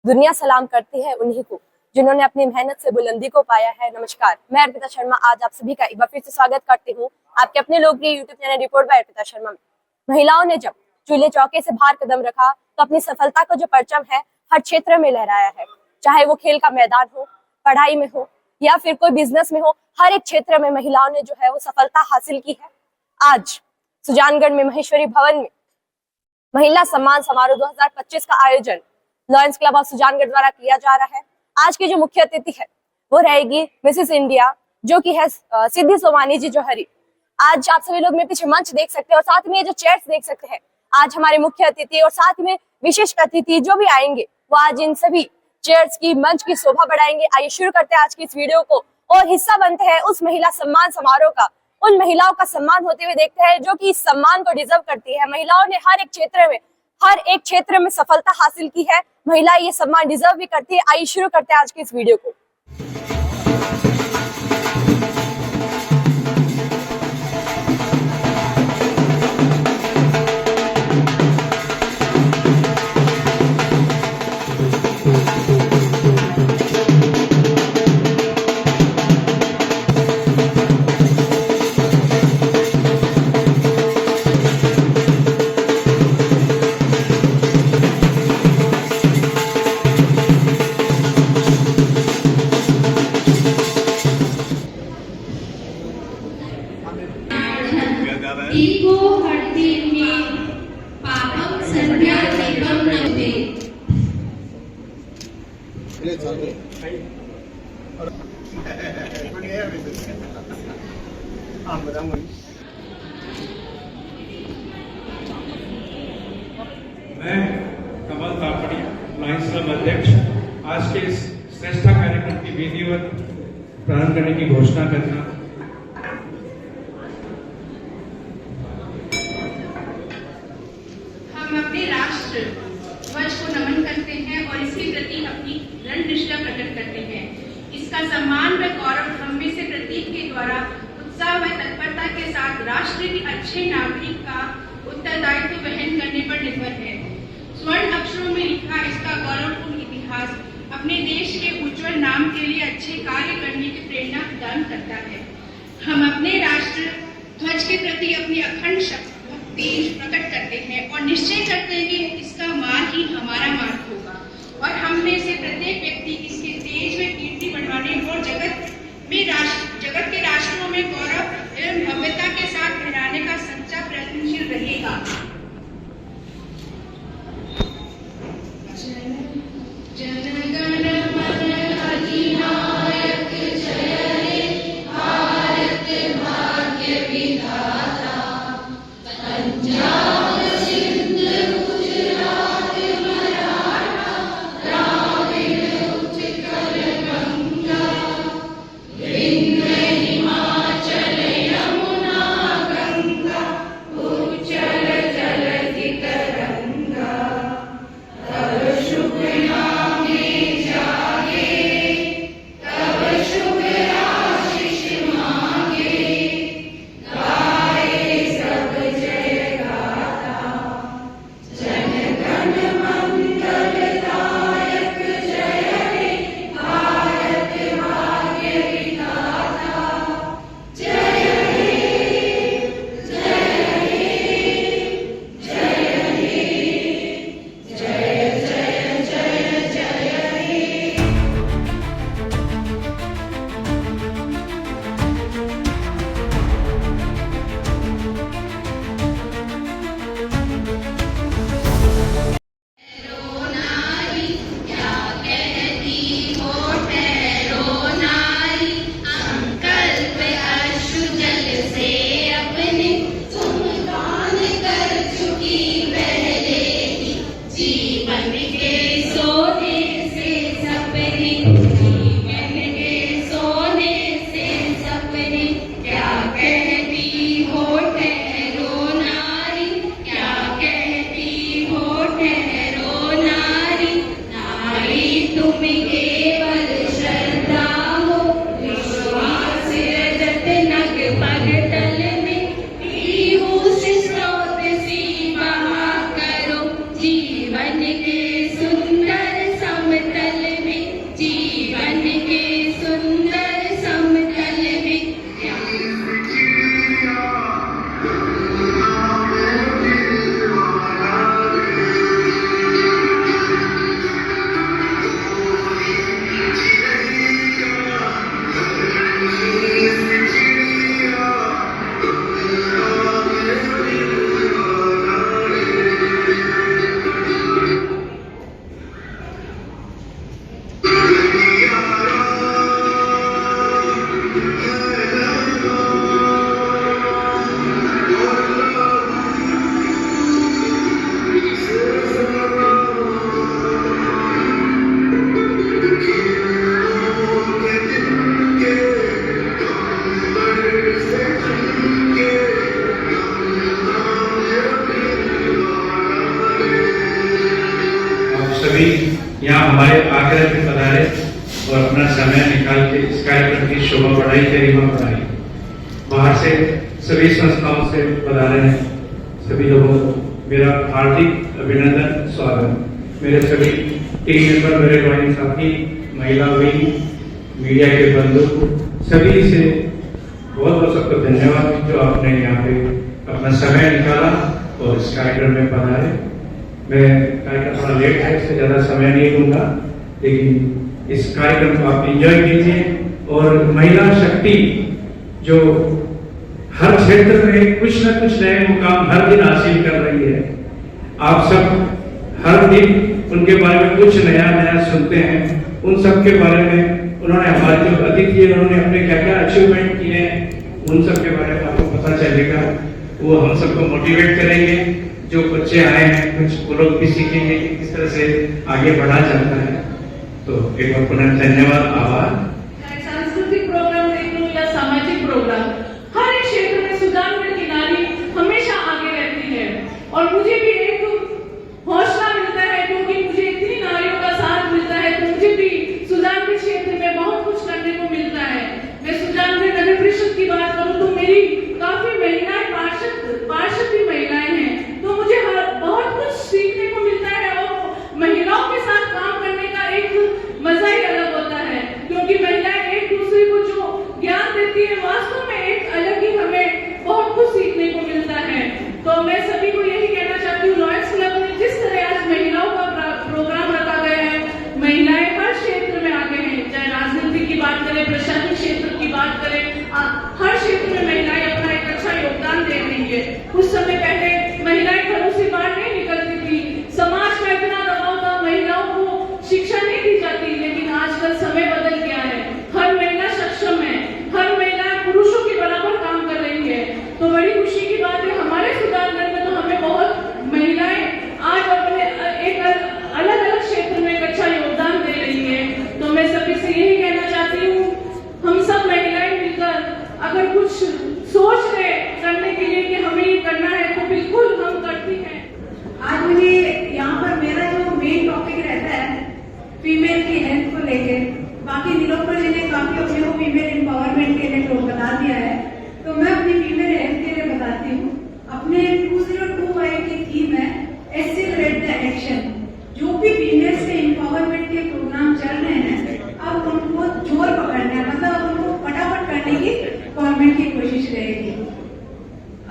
दुनिया सलाम करती है उन्हीं को जिन्होंने अपनी मेहनत से बुलंदी को पाया है। नमस्कार, मैं अर्पिता शर्मा आज आप सभी का एक बार फिर से स्वागत करती हूँ आपके अपने लोकप्रिय YouTube channel report by Arpita Sharma में। महिलाओं ने जब चूल्हे चौके से बाहर कदम रखा तो अपनी सफलता का जो परचम है हर क्षेत्र में लहराया है, चाहे वो खेल का मैदान हो, पढ़ाई में हो या फिर कोई बिजनेस में हो। हर एक क्षेत्र में महिलाओं ने जो है वो सफलता हासिल की है। आज सुजानगढ़ में महेश्वरी भवन में महिला सम्मान समारोह 2025 का आयोजन लॉयंस क्लब ऑफ सुजानगढ़ द्वारा किया जा रहा है। आज की जो मुख्य अतिथि है वो रहेगी मिसेस इंडिया, जो कि है सिद्धि सोमानी जी जौहरी। आज आप सभी लोग मेरे पीछे मंच देख सकते हैं और साथ में ये जो चेयर्स देख सकते हैं, आज हमारे मुख्य अतिथि और साथ में विशिष्ट अतिथि जो भी आएंगे वो आज इन सभी चेयर्स की मंच की शोभा बढ़ाएंगे। आइए शुरू करते हैं आज की इस वीडियो को और हिस्सा बनते हैं उस महिला सम्मान समारोह का। उन महिलाओं का सम्मान होते हुए देखते हैं जो कि इस सम्मान को डिजर्व करती है। महिलाओं ने हर एक क्षेत्र में सफलता हासिल की है। महिला ये सम्मान डिजर्व भी करती है। आइए शुरू करते हैं आज की इस वीडियो को। मैं कमल तापड़िया, लॉयंस क्लब अध्यक्ष, आज के इस श्रेष्ठ कार्यक्रम की विधिवत प्रारंभ करने की घोषणा करना। हम अपने राष्ट्र ध्वज को नमन करते हैं और इसके प्रति अपनी दृढ़ निष्ठा प्रकट करते हैं। इसका सम्मान व गौरव हम में से प्रत्येक के द्वारा उत्साह व तत्परता के साथ राष्ट्र के अच्छे नागरिक का उत्तरदायित्व वहन करने पर निर्भर है। स्वर्ण अक्षरों में लिखा इसका गौरवपूर्ण इतिहास अपने देश के उज्जवल नाम के लिए अच्छे कार्य करने की प्रेरणा प्रदान करता है। हम अपने राष्ट्र ध्वज के प्रति अपनी अखंड भक्ति प्रकट करते हैं और निश्चय करते हैं कि इसका मार्ग ही हमारा मार्ग होगा और हम में से प्रत्येक व्यक्ति इसके तेज व कीर्ति बढ़ाने और जगत के राष्ट्रों में गौरव एवं भव्यता के साथ फहराने का सच्चा प्रयत्नशील रहेगा। हिमाचल यमुना गंगा उज्जल सभी यहाँ हमारे आगरा में पधारे और अपना समय निकाल के इस कार्यक्रम की शोभा बढ़ाई, गरिमा बढ़ाई। बाहर से सभी संस्थाओं से पधारे हैं सभी लोगों को मेरा हार्दिक अभिनंदन, स्वागत। मेरे सभी टीम मेंबर, मेरे ड्राइंग साथी, महिला विंग, मीडिया के बंधु, सभी से बहुत बहुत सबको धन्यवाद जो आपने यहाँ पे अपना समय निकाला और इस कार्यक्रम में पधारे। मैं कार्यक्रम थोड़ा लेट है, इससे ज़्यादा समय नहीं लूँगा, लेकिन इस कार्यक्रम को आप एंजॉय कीजिए। और महिला शक्ति जो हर क्षेत्र में कुछ न कुछ नए मुकाम हर दिन हासिल कर रही है, आप सब हर दिन उनके बारे में कुछ नया नया सुनते हैं। उन सब के बारे में उन्होंने, हमारे जो अतिथि है, उन्होंने अपने क्या क्या अचीवमेंट किए हैं, उन सब के बारे में आपको पता चलेगा। वो हम सबको मोटिवेट करेंगे। जो बच्चे आए हैं कुछ वो लोग भी सीखेंगे कि किस तरह से आगे बढ़ा जाता है। तो एक बार पुनः धन्यवाद, आभार। सांस्कृतिक प्रोग्राम देख लो या सामाजिक प्रोग्राम, हर एक क्षेत्र में सुजानगढ़ की नारी हमेशा आगे रहती है। और मुझे भी एक हौसला मिलता है क्योंकि मुझे इतनी नारियों का साथ मिलता है, तो मुझे भी सुजानगढ़ क्षेत्र में बहुत कुछ करने को मिलता है। मैं सुजानगढ़ नगर परिषद की बात करूं तो मेरी काफी महिलाएं पार्षद भी महिलाएं हैं, तो मुझे बहुत कुछ सीखने को मिलता है। और महिलाओं के साथ काम करने का एक मजा ही अलग होता है, क्योंकि महिलाएं एक दूसरे को जो ज्ञान देती है, वास्तव में एक अलग ही हमें बहुत कुछ सीखने को मिलता है। तो मैं सभी को यही कहना चाहती हूँ, लॉयंस क्लब में जिस तरह आज महिलाओं का प्रोग्राम रखा गया है, महिलाएं हर क्षेत्र में आगे हैं, चाहे राजनीति की बात करें, प्रशासनिक क्षेत्र की बात करें, हर क्षेत्र में महिलाएं अपना एक अच्छा योगदान दे रही है। कुछ समय पहले महिलाएं घरों से बाहर नहीं निकलती थी, समाज का इतना दबाव था, महिलाओं को शिक्षा नहीं दी जाती, लेकिन आजकल समय बदल गया है। हर महिला सक्षम है, हर महिला पुरुषों के बराबर काम कर रही है। तो बड़ी खुशी की बात है, हमारे सुजानगढ़ में तो हमें बहुत महिलाएं आज अपने एक अलग अलग क्षेत्र में एक अच्छा योगदान दे रही है। तो मैं सभी से यही कहना चाहती हूँ, हम सब महिलाएं मिलकर अगर कुछ सोच रहे करने के लिए कि हमें ये करना है, तो बिल्कुल हम करती हैं। आज मुझे यहाँ पर मेरा जो मेन टॉपिक रहता है फीमेल की हेल्थ को लेके, बाकी निलोफर जी ने काफी अपने को फीमेल एम्पावरमेंट के लिए बता दिया है, तो मैं अपनी फीमेल हेल्थ के लिए बताती हूँ। अपने 2025 की थीम है एक्सीलरेट द एक्शन। जो भी फीमेल्स के एम्पावरमेंट के प्रोग्राम चल रहे हैं, अब उनको जोर पकड़ना है, मतलब उनको फटाफट करने की गवर्नमेंट की कोशिश रहेगी।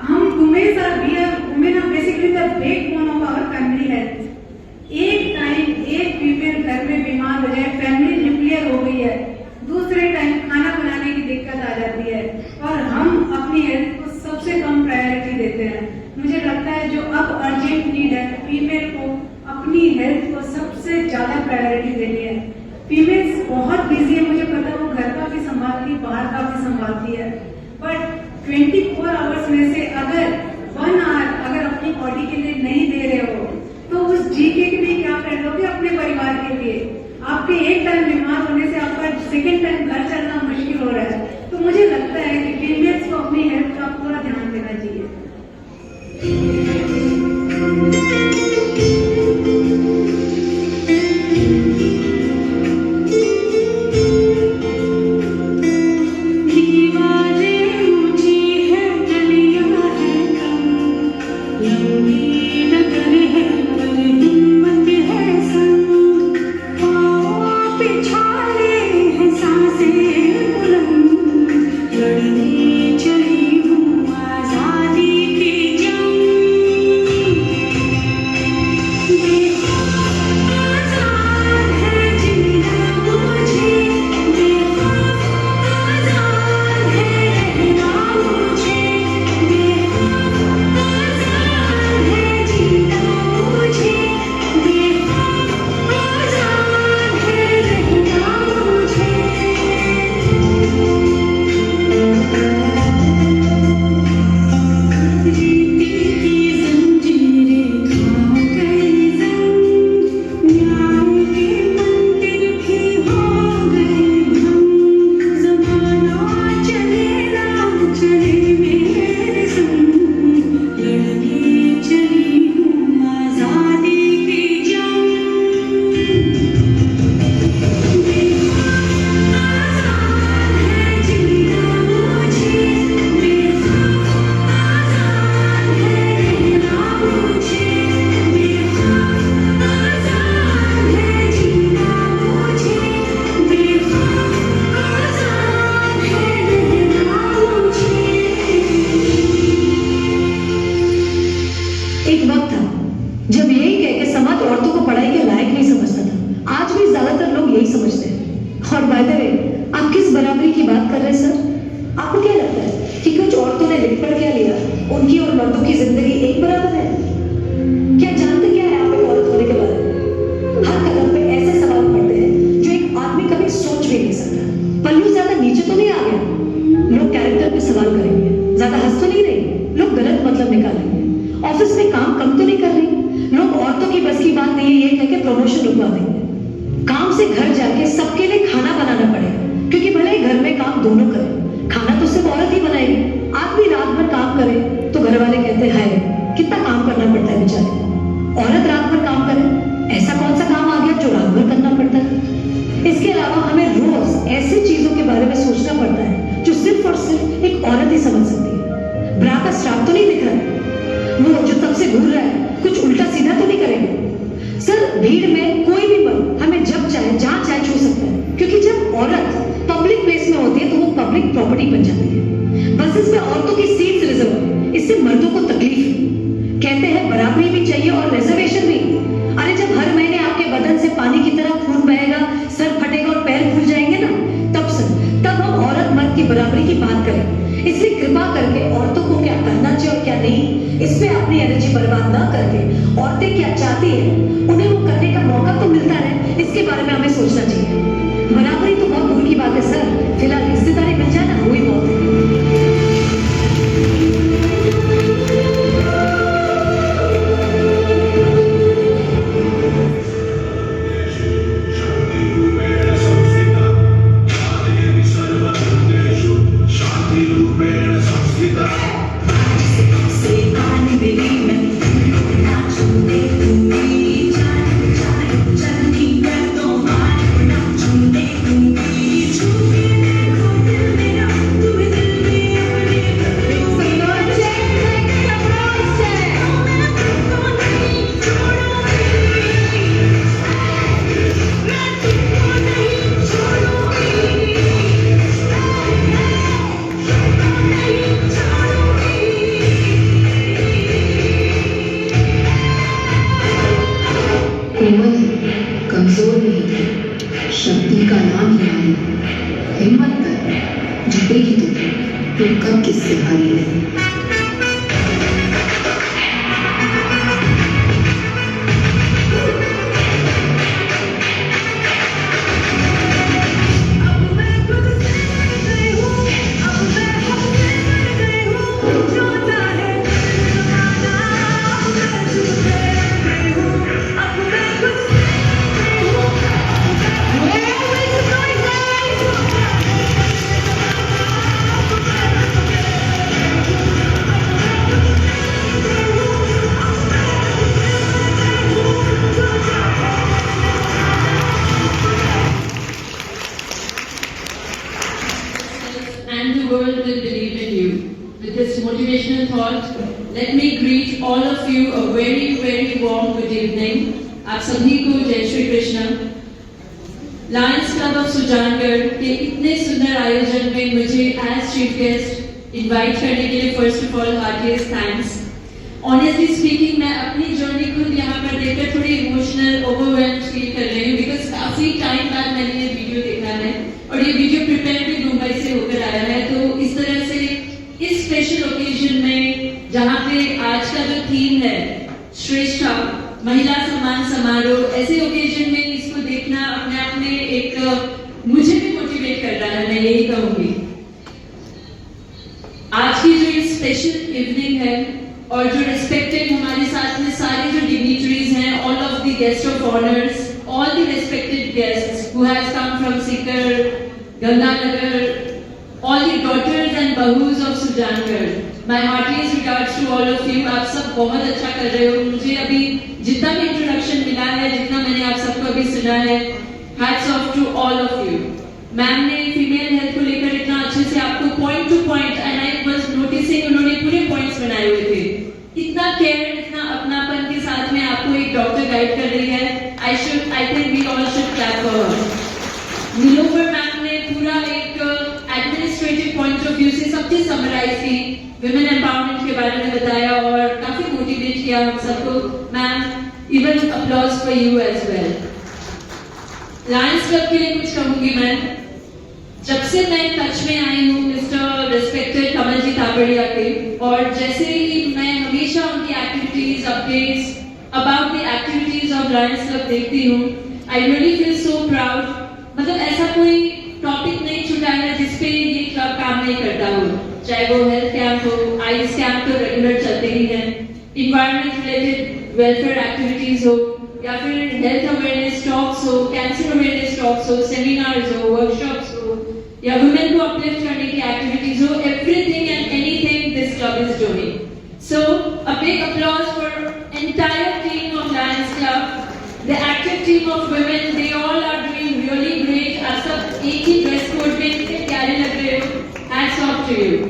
हम women are basically the backbone of our family health. एक टाइम एक फीमेल घर में बीमार हो जाए, फैमिली न्यूक्लियर हो गई है, दूसरे टाइम खाना बनाने की दिक्कत आ जाती है, और हम अपनी हेल्थ को सबसे कम प्रायोरिटी देते हैं। मुझे लगता है जो अब अर्जेंट नीड है, फीमेल को अपनी हेल्थ को सबसे ज्यादा प्रायोरिटी देनी है। फीमेल्स बहुत बिजी है, मुझे पता है, वो घर का भी संभालती है, बाहर का भी संभालती है, बट 24 आवर्स में से अगर 1 आवर अगर अपनी बॉडी के लिए नहीं दे रहे हो, तो उस जीके के लिए क्या कर लोगे अपने परिवार के लिए? आपके एक टाइम बीमार होने से आपका सेकेंड टाइम घर चलना मुश्किल हो रहा है। तो मुझे लगता है कि फीमेल्स को अपनी हेल्थ का पूरा ध्यान देना चाहिए। चली हूँ आजादी जब यही कह के समाज औरतों को पढ़ाई के लायक नहीं समझता था, आज भी ज्यादातर लोग यही समझते हैं। और बाय द वे, आप किस बराबरी की बात कर रहे हैं सर? आपको क्या लगता है कि कुछ औरतों ने लिख पढ़ क्या लिया, उनकी और मर्दों की जिंदगी एक बराबर है? क्या जानते क्या है आप एक औरत होने के बारे में? हर कदम पे ऐसे सवाल पड़ते हैं जो एक आदमी कभी सोच भी नहीं सकता। पल्लू ज्यादा नीचे तो नहीं आ गया? लोग कैरेक्टर पे सवाल करेंगे। ज्यादा हंस तो नहीं रही? लोग गलत मतलब निकालेंगे। ऑफिस में काम कम तो नहीं कर रही? लोग औरतों की बस की बात नहीं है ये कह के प्रमोशन रुकवा देंगे। काम से घर जाके सबके लिए खाना बनाना पड़ेगा, क्योंकि भले ही घर में काम दोनों करें, खाना तो सिर्फ औरत ही बनाएगी। आदमी रात भर काम करे तो घर वाले कहते हैं हाय कितना काम करना पड़ता है बेचारे को। औरत रात भर काम करे, ऐसा कौन सा काम आ गया जो रात भर करना पड़ता है? इसके अलावा हमें रोज ऐसी चीजों के बारे में सोचना पड़ता है जो सिर्फ और सिर्फ एक औरत ही समझ सकती है। ब्रा का स्ट्रैप तो नहीं दिख रहा है, वो जो तब से घूर रहा है कुछ उल्टा सीधा तो नहीं करेगा? सर, भीड़ में कोई भी मर्द हमें जब चाहे जहां चाहे छू सकता है, क्योंकि जब औरत पब्लिक प्लेस में होती है तो वो पब्लिक प्रॉपर्टी बन जाती है। बसेस में औरतों की सीट्स रिजर्व है, इससे मर्दों को तकलीफ है। कहते हैं बराबरी भी चाहिए और रिजर्वेशन भी। अरे जब हर महीने आपके बदन से पानी की तरह खून बहेगा, सर फटेगा और पैर फूल जाएंगे ना, तब हम औरत मर्द की बराबरी की बात करें। इसलिए कृपा करके औरतों को क्या करना चाहिए और क्या नहीं, इस पे अपनी एनर्जी बर्बाद ना करके औरतें क्या चाहती हैं उन्हें वो करने का मौका तो मिलता है, इसके बारे में हमें सोचना चाहिए। बराबरी तो बहुत दूर की बात है सर, फिलहाल हिस्सेदारी मिल जाए ना, वही बहुत है। कोमल कमजोर नहीं थी, शक्ति का नाम ही आई। हिम्मत कर, जीतेगी तू कब किससे हारी नहीं। And the world will believe in you. With this motivational thought, let me greet all of you a very, very warm good evening. आप सभी को जय Shri Krishna. Lions club of Sujangarh के इतने सुंदर आयोजन में मुझे एज चीफ गेस्ट इनवाइट करने के लिए first of all heartiest thanks. Honestly speaking, मैं अपनी जर्नी खुद यहाँ पर देखकर थोड़ी इमोशनल ओवरवेल्म्ड फील कर रही हूँ, बिकॉज काफी टाइम बाद मैंने ये वीडियो देखा है और ये वीडियो प्रिपेयर भी मुंबई से होकर आया है। तो इस तरह से इस स्पेशल ओकेजन में जहाँ पे आज का जो थीम है श्रेष्ठा महिला सम्मान समारोह, ऐसे ओकेजन में इसको देखना अपने आप में एक मुझे भी मोटिवेट कर रहा है, मैं यही कहूंगी। आज की जो ये स्पेशल इवनिंग है और जो रिस्पेक्टेड हमारे साथ में सारे जो डिग्निटरीज हैं, all of the guest of honours, all the respected guests who has come from Sikar, Ganganagar, all the daughters and bahus of Sujangarh, my heartiest regards to all of you। आप सब बहुत अच्छा कर रहे हो। मुझे अभी जितना भी इंट्रोडक्शन मिला है, जितना मैंने आप सबको अभी सुना है, hats off to all of you। Ma'am ने फीमेल हेल्थ को लेकर इतना अच्छे से आपको point two point, and I was noticing, उन्होंने पूरे पॉइंट्स बनाए हुए थे। इतना केयर, इतना अपनापन के साथ में आपको एक डॉक्टर गाइड कर रही है। I think we all should clap for her। Nilofar ma'am ने पूरा एक एडमिनिस्ट्रेटिव पॉइंट ऑफ व्यू से सब चीज समराइज की, विमेन एम्पावरमेंट के बारे में बताया और काफी मोटिवेट किया किया हम सबको। Ma'am, even applause for you as well. Lions Club के लिए कुछ कहूंगी मैं। जब से मैं टच में आई हूँ मिस्टर रिस्पेक्टेड कमलजीत तापड़िया के, और जैसे ही मैं हमेशा उनकी activities updates about the activities of Lions club देखती हूँ, I really feel so proud. मतलब ऐसा कोई टॉपिक नहीं छूटा है जिसपे ये क्लब काम नहीं करता हो, चाहे वो हेल्थ कैंप हो, आइस कैंप तो रेगुलर चलते ही हैं, इन्वायरमेंट रिलेटेड वेलफेयर एक्टिविटीज हो, या फिर हेल्थ अवेयरनेस टॉक्स हो, कैंसर अवेयरनेस टॉक्स हो, सेमिनार्स हो, वर्कशॉप्स हो, या वुमेन को अपलिफ्ट करने की एक्टिविटीज हो, everything and anything this club is doing. So a big applause for entire team of Lions Club, the active team of women, they all are doing really great. आप सब एक ही dress code में इतने प्यारे लग रहे हो, हैट्स ऑफ टू यू।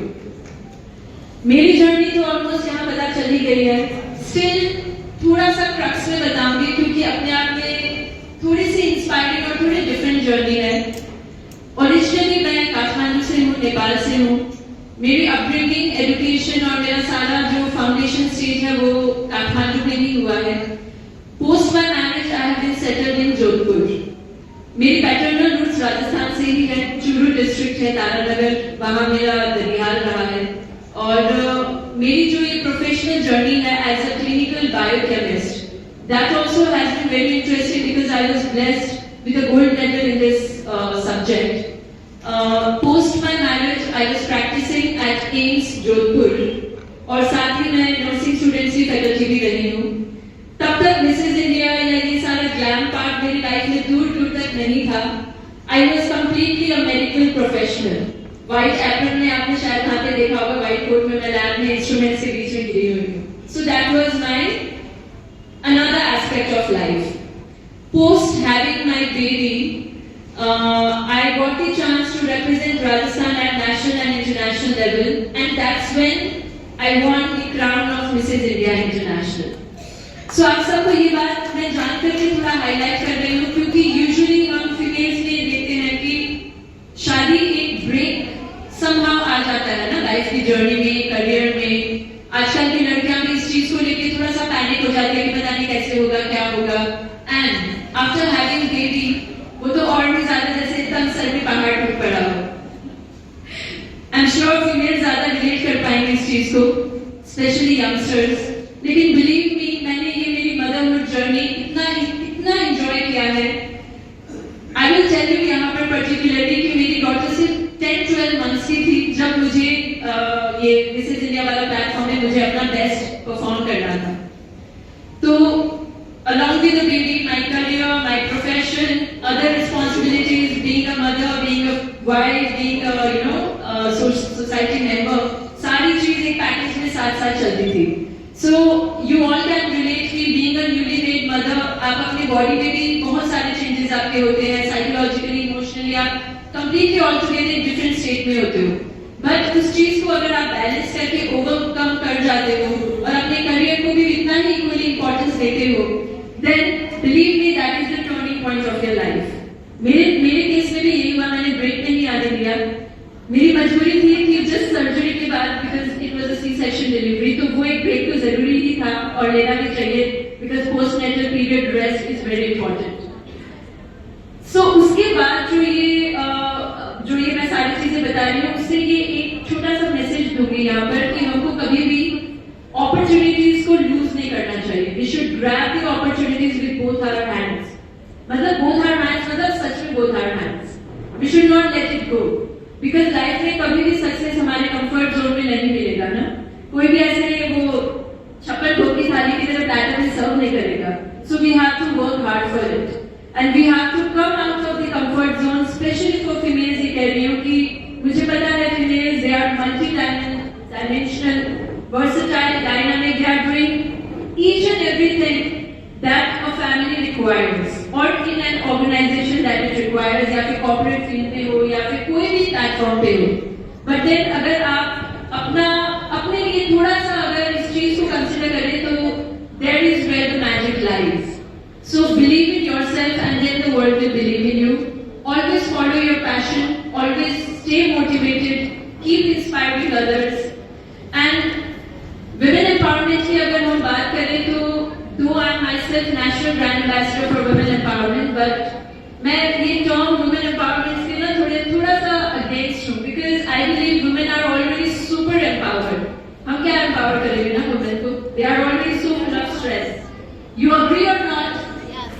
मेरी जर्नी तो ऑलमोस्ट यहाँ पता चल ही गई है, स्टिल थोड़ा सा क्रक्स में बताऊंगी क्योंकि अपने आप में थोड़ी सी इंस्पायरिंग और थोड़ी डिफरेंट जर्नी है। ओरिजिनली मैं काठमांडू से हूँ, नेपाल से हूँ। मेरी अपब्रिंगिंग, एजुकेशन और मेरा सारा जो फाउंडेशन स्टेज है वो काठमांडू में ही हुआ है। Post my marriage I have been settled in Jodhpur. मेरी पैटर्नल रूट्स राजस्थान से ही है, चूरू डिस्ट्रिक्ट है, तारानगर, वहां मेरा दरियाल रहा है। और मेरी जो ये प्रोफेशनल जर्नी है as a clinical biochemist, that also has been very interesting because I was blessed with a gold medal in this subject. Post my marriage I was practising at AIIMS Jodhpur, और साथ ही मैं नर्सिंग स्टूडेंट्स की faculty भी रही हूँ। तब तक Mrs India या ये सारा ग्लैम पार्ट मेरी लाइफ में दूर दूर तक नहीं था। I was completely a medical professional. White apron में आपने शायद वहां पे देखा होगा, व्हाइट कोट में मैं लैब में इंस्ट्रूमेंट्स के बीच में गिरी हुई हूँ। So that was my another aspect of life. Post having my baby, I got the chance to represent Rajasthan at national and international level, and that's when I won the crown of Mrs. India International. So आप सबको ये बात मैं जान करके थोड़ा highlight कर रही हूँ क्योंकि यूजुअली हम फीमेल्स में देखते हैं कि शादी एक ब्रेक समहाउ आ जाता है ना लाइफ की जर्नी में, करियर में। आजकल की लड़कियां भी इस चीज को लेके थोड़ा सा पैनिक हो जाती है कि पता नहीं कैसे होगा, क्या होगा। एंड आफ्टर हैविंग बेबी वो तो और भी ज्यादा जैसे एकदम सर पे पहाड़ टूट पड़ा हो। आई एम श्योर फीमेल ज्यादा रिलेट कर पाएंगे इस चीज को, स्पेशली यंगस्टर्स। लेकिन बिलीव मी, मैंने ये मेरी मदरहुड जर्नी इतना एंजॉय किया है। आई विल टेल यू यहाँ पर पर्टिकुलरली कि मेरी डॉटर सिर्फ 10-12 मंथ्स की थी जब मुझे ये मिसेज इंडिया वाला प्लेटफॉर्म में मुझे अपना बेस्ट परफॉर्म करना था। तो along with the baby, my career, my profession, other responsibilities, being a mother, being a wife, being a society member, सारी चीज एक पैकेज में साथ साथ चलती थी। So you all can relate कि being a newly made mother, आप अपनी बॉडी में भी बहुत सारे चेंजेस आपके होते हैं, साइकोलॉजिकली, इमोशनली आप कंप्लीटली ऑल टुगेदर एक डिफरेंट स्टेट में होते हो। बट उस चीज को अगर आप बैलेंस करके ओवरकम कर जाते हो और अपने करियर को भी इतना ही इक्वली इंपॉर्टेंस देते हो, then believe me that is the turning point of your life. मेरे केस में भी यही हुआ, मैंने ब्रेक में नहीं आने दिया। मेरी मजबूरी थी कि जस्ट सर्जरी के बाद, because it was a C section delivery, तो वो एक ब्रेक तो जरूरी ही था और लेना भी चाहिए because postnatal period rest is very important. So उसके बाद जो ये मैं सारी चीजें बता रही हूँ, उससे ये एक छोटा सा मैसेज दूंगी यहाँ पर कि हमको कभी भी अपॉर्चुनिटीज को लूज नहीं करना चाहिए। We should grab the opportunities with both our hands. मतलब बोथ आवर हैंड्स मतलब सच में both our hands. We should not let it go, because life में कभी भी सक्सेस हमारे कंफर्ट जोन में नहीं मिलेगा ना। कोई भी ऐसे वो छप्पन भोग की थाली की तरह प्लेटर में सर्व नहीं करेगा। So we have to work hard for it and we have to come out of the comfort zone. Especially for females ये कह रही हूँ कि मुझे पता है females they are multi dimensional, versatile, dynamic, they are doing each and everything that a family requires or in an organization that it requires, या फिर corporate field में हो या फिर कोई भी platform पे हो। But then अगर आप अपने लिए थोड़ा सा अगर इस चीज को consider करें तो there is where the magic lies. So believe in yourself and then the world will believe in you. Always follow your passion, always stay motivated, keep inspiring others, and women empowerment की अगर हम बात करें myself National Brand Ambassador for Women Empowerment, but मैं ये term Women Empowerment से ना थोड़ा सा against हूँ, because I believe women are already super empowered. हम क्या empower करेंगे ना women को? They are already so full of stress. You agree or not? Yes.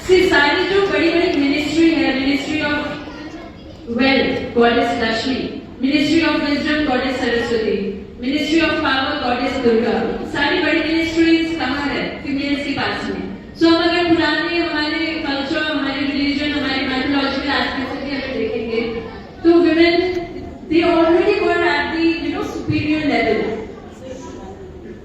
See, सारी जो बड़ी-बड़ी ministry है, Ministry of Wealth, Goddess Lakshmi, Ministry of Wisdom, Goddess Saraswati, Ministry of Power, Goddess Durga, सारी बड़ी ministries कहाँ है? Females के पास में. So हम अगर पुराने हमारे culture, हमारे religion, हमारे mythological aspects से भी अगर देखेंगे, तो women they already were at the superior level.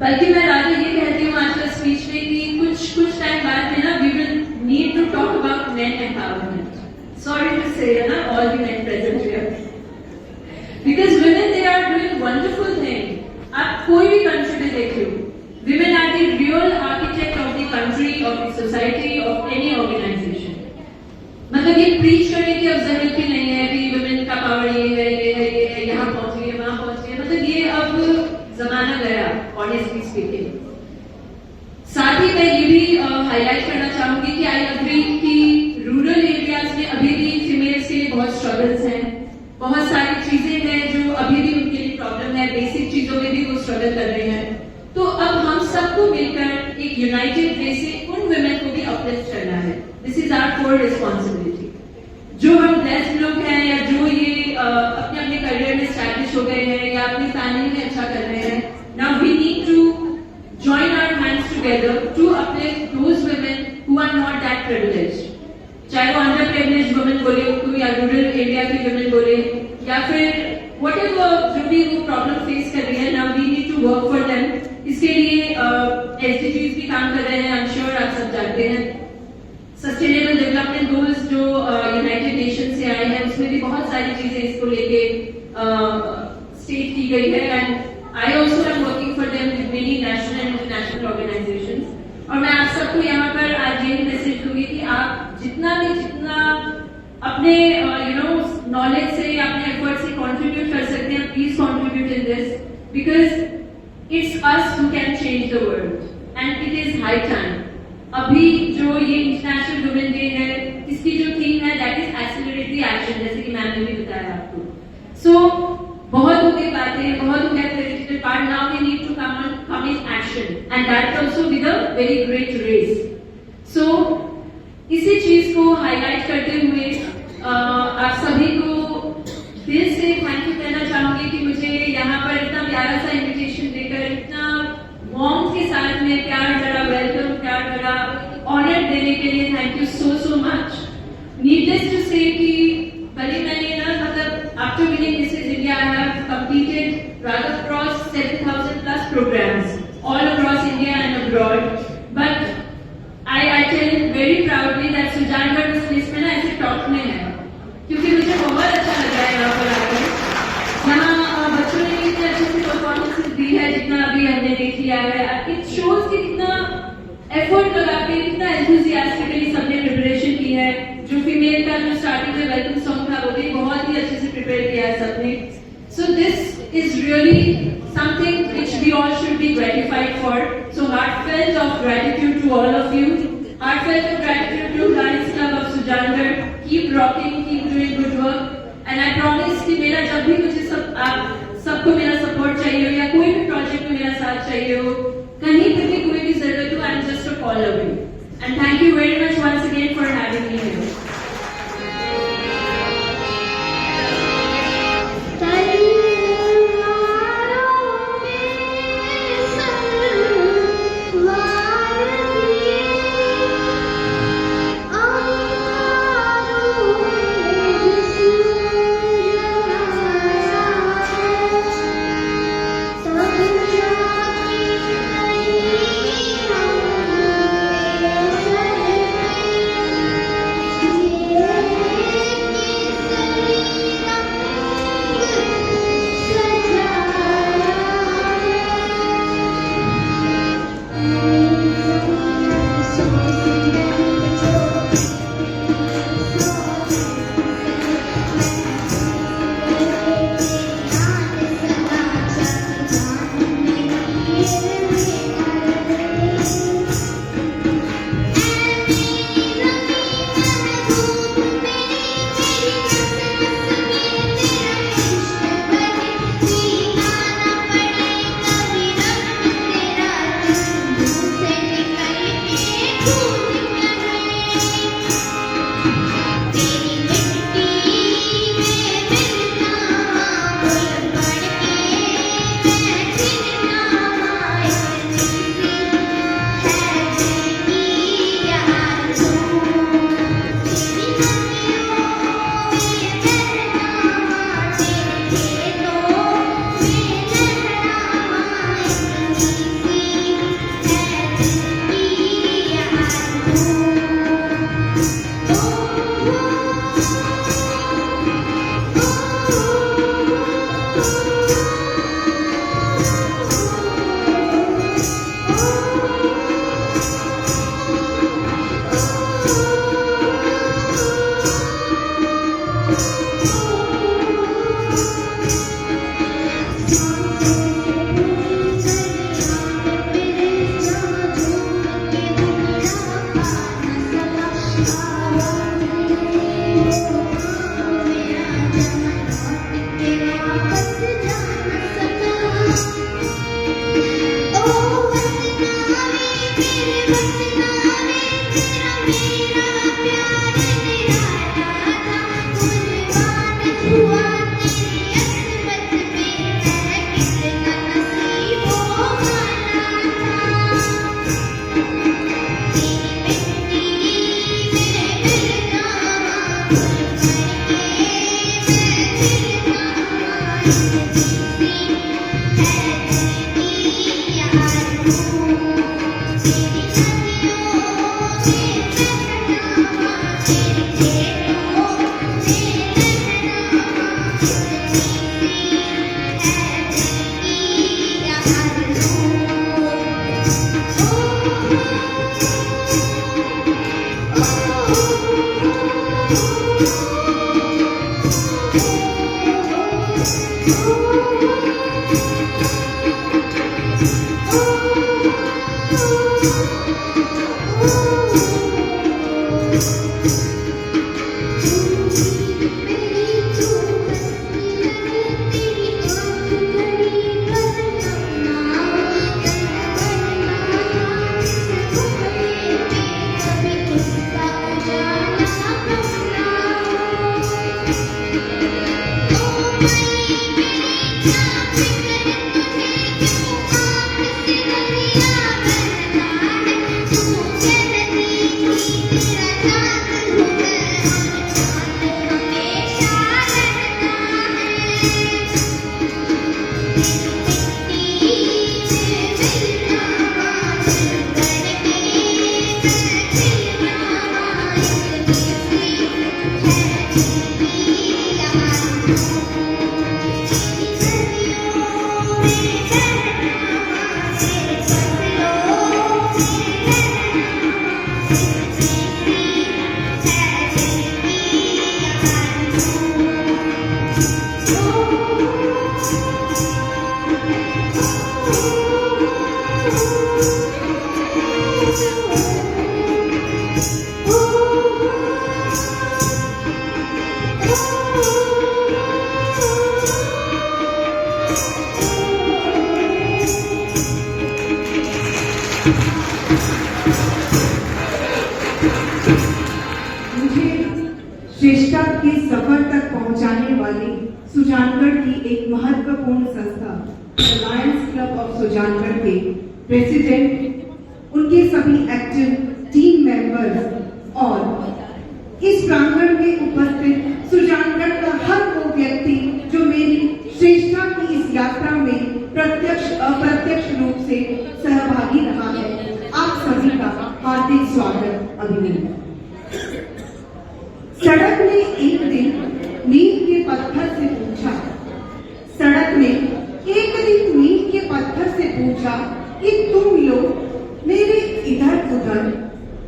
बल्कि मैं राजा ये कहती हूँ आज का स्पीच में कि कुछ टाइम बाद में ना we will need to talk about men empowerment. Sorry to say, ना all the men present here. Because women they are doing wonderful things. आप कोई भी country में देख लो, women are the real architect of the country, of the society, of any organization. मतलब ये preach करने की अब जरूरत ही नहीं है कि women का power ये है, यहाँ पहुँच गई है, वहाँ पहुँच गई है. मतलब ये अब जमाना गया, honestly speaking. साथ ही मैं ये भी हाईलाइट करना चाहूंगी कि आई अग्री कि रूरल एरियाज में अभी भी फीमेल्स के लिए बहुत स्ट्रगल्स हैं, बहुत सारी चीजें हैं जो अभी भी उनके लिए प्रॉब्लम है, बेसिक चीजों में भी वो स्ट्रगल कर रहे हैं. तो अब हम सबको मिलकर एक यूनाइटेड वे से उन वुमेन को भी अपलिफ्ट करना है. This is our core responsibility. जो हम ब्लेस्ड लोग हैं या जो ये अपने अपने करियर में स्टैब्लिश हो गए हैं या अपनी फैमिली में अच्छा कर रहे हैं, now we need to join our hands together to uplift those women who are not that privileged. चाहे वो underprivileged women बोले उनको या rural area की women बोले या फिर whatever जो भी वो problem face कर रही है, now we need to work for them. इसके लिए SDGs भी काम कर रहे हैं, I'm sure आप सब जानते हैं. Sustainable Development Goals जो United Nations से आए हैं उसमें भी बहुत सारी चीजें इसको लेके स्टेट की गई है. And I also am working for them with many national and international organizations. और मैं आप सबको यहाँ पर आज ये मैसेज दूंगी कि आप जितना अपने नॉलेज से अपने एफर्ट से कंट्रीब्यूट कर सकते हैं, please contribute in this, because it's us who can change the world and it is high time. अभी जो ये इंटरनेशनल वुमेन डे है, इसकी जो थीम है that is accelerate the action, जैसे कि मैम ने भी बताया आपको. सो बहुत हो गई बातें, बहुत हो गया theoretical part. Now we need to come in action, and that also with a very great race. So इसी चीज को हाईलाइट करते हुए आप सभी को दिल से थैंक यू कहना चाहूंगी कि मुझे यहाँ पर इतना प्यारा सा इनविटेशन देकर, इतना वार्म के साथ में प्यार भरा वेलकम, प्यार भरा ऑनर देने के लिए thank you so much. Needless to say कि भले मैंने ना मतलब after winning Mrs India I have completed rather across 7,000 plus programs all across India and abroad, but I tell very proudly that Sujangarh उस लिस्ट में ना ऐसे टॉप में है, क्योंकि मुझे बहुत अच्छा लगा है यहाँ पर आकर. यहाँ बच्चों ने इतने अच्छे से परफॉर्मेंसेस दी है जितना अभी हमने देख लिया है. इट शोज कि कितना एफर्ट लगा के, कितना एंथुसियास्टिकली सबने प्रिपरेशन की है. जो फीमेल का जो स्टार्टिंग में वेलकम सॉन्ग था वो भी बहुत ही अच्छे से प्रिपेयर किया है सबने. So this is really something which we all should be gratified for. So heartfelt of gratitude to all of you. Heartfelt of gratitude to Lions Club of Sujangarh. Keep rocking, keep doing good work. And I promise कि मेरा जब भी मुझे आप सबको मेरा support चाहिए हो या कोई भी प्रोजेक्ट में मेरा साथ चाहिए हो, कहीं पे भी कोई भी जरूरत हो, I am just a call away. And thank you very much once again for having me here. श्रेष्ठता के सफर तक पहुंचाने वाली सुजानगढ़ की एक महत्वपूर्ण संस्था लायंस क्लब ऑफ सुजानगढ़ के प्रेसिडेंट, उनके सभी एक्टिव टीम मेंबर्स और इस प्रांगण में उपस्थित सुजानगढ़ का हर वो व्यक्ति जो मेरी श्रेष्ठता की इस यात्रा में प्रत्यक्ष अप्रत्यक्ष रूप से सहभागी रहा है, आप सभी का हार्दिक स्वागत, अभिनंदन। सड़क ने एक दिन मील के पत्थर से पूछा, सड़क ने एक दिन मील के पत्थर से पूछा कि तुम लोग मेरे इधर उधर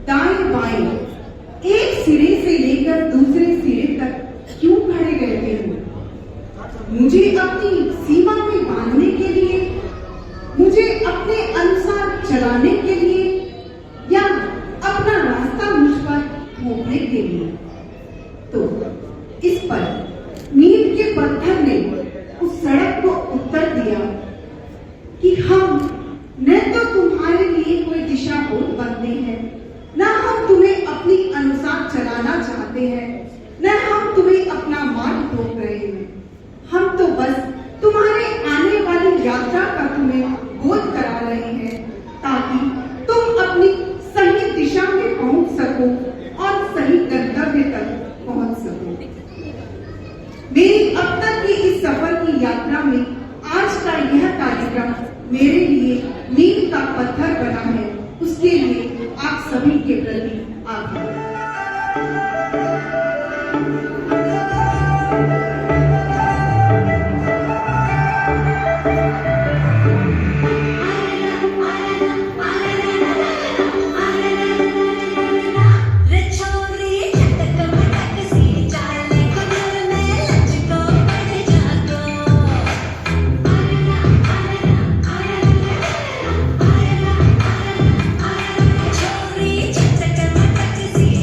दाएं बाएं एक सिरे से लेकर दूसरे सिरे तक क्यों खड़े रहते हो? मुझे अपनी सीमा में बांधने के लिए, मुझे अपने अनुसार चलाने के लिए, या अपना रास्ता मुझ पर थोपने के लिए? तो इस पर मील के पत्थर ने उस सड़क को उत्तर दिया कि हम न तो तुम्हारे लिए कोई दिशा बोध बनते हैं, न हम तुम्हें अपनी अनुसार चलाना चाहते हैं, न हम तुम्हें अपना मार्ग रोक रहे हैं। हम तो बस तुम्हारे आने वाली यात्रा का तुम्हें बोध करा रहे हैं ताकि तुम अपनी सही दिशा में पहुंच सको और सही गंतव्य तक पहुंच सको। मेरी अब तक की इस सफर की यात्रा में आज का यह कार्यक्रम मेरे लिए मील का पत्थर बना है, उसके लिए आप सभी के प्रति आभार। छोरी चक चक चक सी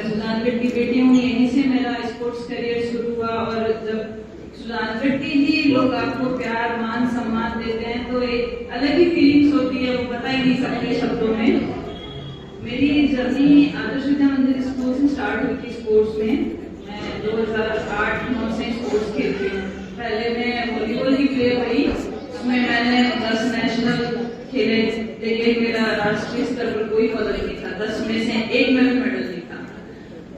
सुजानगढ़ की बेटी हूँ, यहीं से मेरा स्पोर्ट्स करियर शुरू हुआ। और जब सुजानगढ़ के ही लोग आपको प्यार मान सम्मान देते हैं तो एक अलग ही फीलिंग्स होती है, वो बता ही नहीं सकते शब्दों में। मेरी जर्नी आदर्श विद्या मंदिर स्कूल से स्टार्ट हुई थी स्पोर्ट्स में। मैं 2008-9 से स्पोर्ट्स खेलती हूँ। पहले मैं वॉलीबॉल की प्लेयर रही, उसमें मैंने 10 नेशनल खेले, लेकिन मेरा राष्ट्रीय स्तर पर कोई पदक नहीं था, 10 में से 1 में भी मेडल नहीं था।